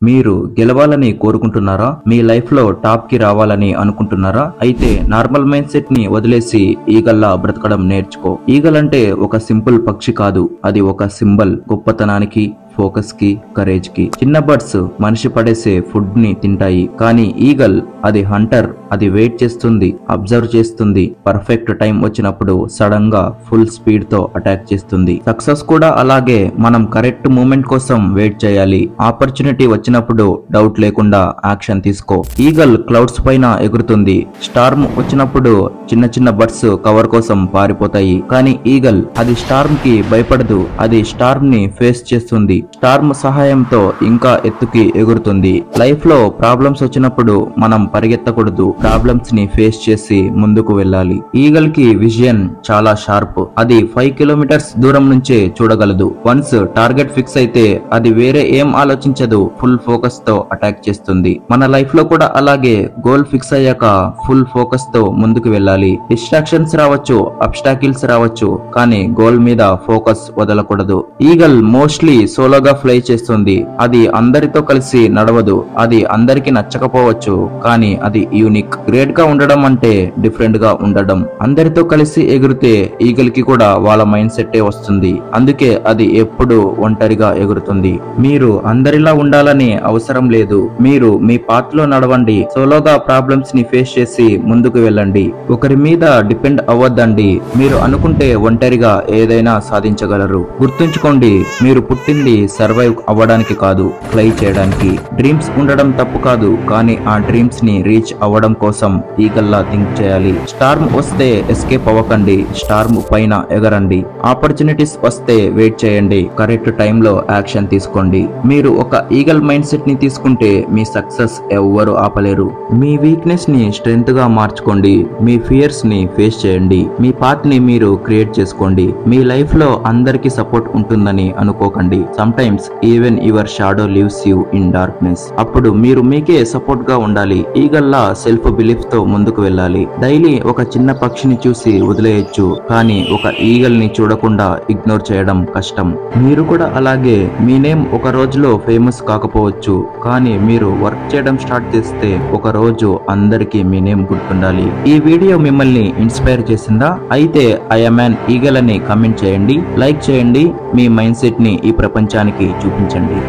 మీరు గెలవాలని కోరుకుంటున్నారా? మీ లైఫ్ లో టాప్ కి రావాలని అనుకుంటున్నారా? అయితే నార్మల్ మైండ్ సెట్ ని వదిలేసి ఈగల్లా బ్రతకడం నేర్చుకో. ఈగల్ అంటే ఒక సింపుల్ పక్షి కాదు, అది ఒక సింబల్ గొప్పతనానికి, ఫోకస్ కి, కరేజ్ కి. చిన్న బర్డ్స్ మనిషి పడేసే ఫుడ్ ని తింటాయి, కానీ ఈగల్ అది హంటర్. అది వెయిట్ చేస్తుంది, అబ్జర్వ్ చేస్తుంది, పర్ఫెక్ట్ టైం వచ్చినప్పుడు సడన్ గా ఫుల్ స్పీడ్ తో అటాక్ చేస్తుంది. సక్సెస్ కూడా అలాగే. మనం కరెక్ట్ మూమెంట్ కోసం వెయిట్ చేయాలి. ఆపర్చునిటీ వచ్చినప్పుడు డౌట్ లేకుండా యాక్షన్ తీసుకో. ఈగల్ క్లౌడ్స్ పైన ఎగురుతుంది. స్టార్మ్ వచ్చినప్పుడు చిన్న చిన్న బర్డ్స్ కవర్ కోసం పారిపోతాయి, కానీ ఈగల్ అది స్టార్మ్ కి భయపడదు. అది స్టార్మ్ ని ఫేస్ చేస్తుంది. స్టార్మ్ సహాయంతో ఇంకా ఎత్తుకి ఎగురుతుంది. లైఫ్ లో ప్రాబ్లమ్స్ వచ్చినప్పుడు మనం పరిగెత్తకూడదు, ప్రాబ్లమ్స్ ని ఫేస్ చేసి ముందుకు వెళ్ళాలి. ఈగల్ కి విజన్ చాలా షార్ప్. అది 5 కిలోమీటర్స్ దూరం నుంచే చూడగలదు. వన్స్ టార్గెట్ ఫిక్స్ అయితే అది వేరే ఏం ఆలోచించదు, ఫుల్ ఫోకస్ తో అటాక్ చేస్తుంది. మన లైఫ్ లో కూడా అలాగే. గోల్ ఫిక్స్ అయ్యాక ఫుల్ ఫోకస్ తో ముందుకు వెళ్ళాలి. డిస్ట్రాక్షన్స్ రావచ్చు, అబ్స్టాకిల్స్ రావచ్చు, కానీ గోల్ మీద ఫోకస్ వదలకూడదు. ఈగల్ మోస్ట్లీ సోలోగా ఫ్లై చేస్తుంది. అది అందరితో కలిసి నడవదు. అది అందరికి నచ్చకపోవచ్చు, కానీ అది యూనిక్. గ్రేట్ గా ఉండడం అంటే డిఫరెంట్ గా ఉండడం. అందరితో కలిసి ఎగిరితే ఈగల్ కి కూడా వాళ్ళ మైండ్ సెట్టే వస్తుంది. అందుకే అది ఎప్పుడు ఒంటరిగా ఎగురుతుంది. మీరు అందరిలా ఉండాలని అవసరం లేదు. మీరు మీ పాత్ లో నడవండి. సోలోగా ప్రాబ్లమ్స్ ని ఫేస్ చేసి ముందుకు వెళ్ళండి. ఒకరి మీద డిపెండ్ అవ్వద్దండి. మీరు అనుకుంటే ఒంటరిగా ఏదైనా సాధించగలరు. గుర్తుంచుకోండి, మీరు పుట్టింది సర్వైవ్ అవ్వడానికి కాదు, ఫ్లై చేయడానికి. డ్రీమ్స్ ఉండడం తప్పు కాదు, కానీ ఆ డ్రీమ్స్ ని రీచ్ అవ్వడం కోసం ఈగల్లా థింక్ చేయాలి. స్టార్మ్ వస్తే ఎస్కేప్ అవ్వకండి, స్టార్మ్ పైన ఎగరండి. ఆపర్చునిటీస్ వస్తే వెయిట్ చేయండి, కరెక్ట్ టైంలో యాక్షన్ తీసుకోండి. మీరు ఒక ఈగల్ మైండ్ సెట్ ని తీసుకుంటే మీ సక్సెస్ ఎవ్వరు ఆపలేరు. మీ వీక్నెస్ ని స్ట్రెంగ్త్ గా మార్చుకోండి. మీ ఫియర్స్ ని ఫేస్ చేయండి. మీ పాత్ ని మీరు క్రియేట్ చేసుకోండి. మీ లైఫ్ లో అందరికి సపోర్ట్ ఉంటుందని అనుకోకండి. Sometimes even your shadow leaves you in darkness. అప్పుడు మీరు మీకే సపోర్ట్ గా ఉండాలి. ఈగల్లా సెల్ఫ్ బిలీఫ్ తో ముందుకు వెళ్ళాలి. డైలీ ఒక చిన్న పక్షిని చూసి వదిలేయచ్చు, కానీ ఒక ఈగల్ ని చూడకుండా ఇగ్నోర్ చేయడం కష్టం. మీరు కూడా అలాగే. మీ నేమ్ ఒక రోజులో ఫేమస్ కాకపోవచ్చు, కానీ మీరు వర్క్ చేయడం స్టార్ట్ చేస్తే ఒక రోజు అందరికీ మీ నేమ్ గుర్తుండాలి. ఈ వీడియో మిమ్మల్ని ఇన్స్పైర్ చేసిందా? అయితే ఐ యామ్ యాన్ ఈగల్ అని కామెంట్ చేయండి, లైక్ చేయండి. మీ మైండ్ సెట్ ని ఈ ప్రపంచానికి చూపించండి.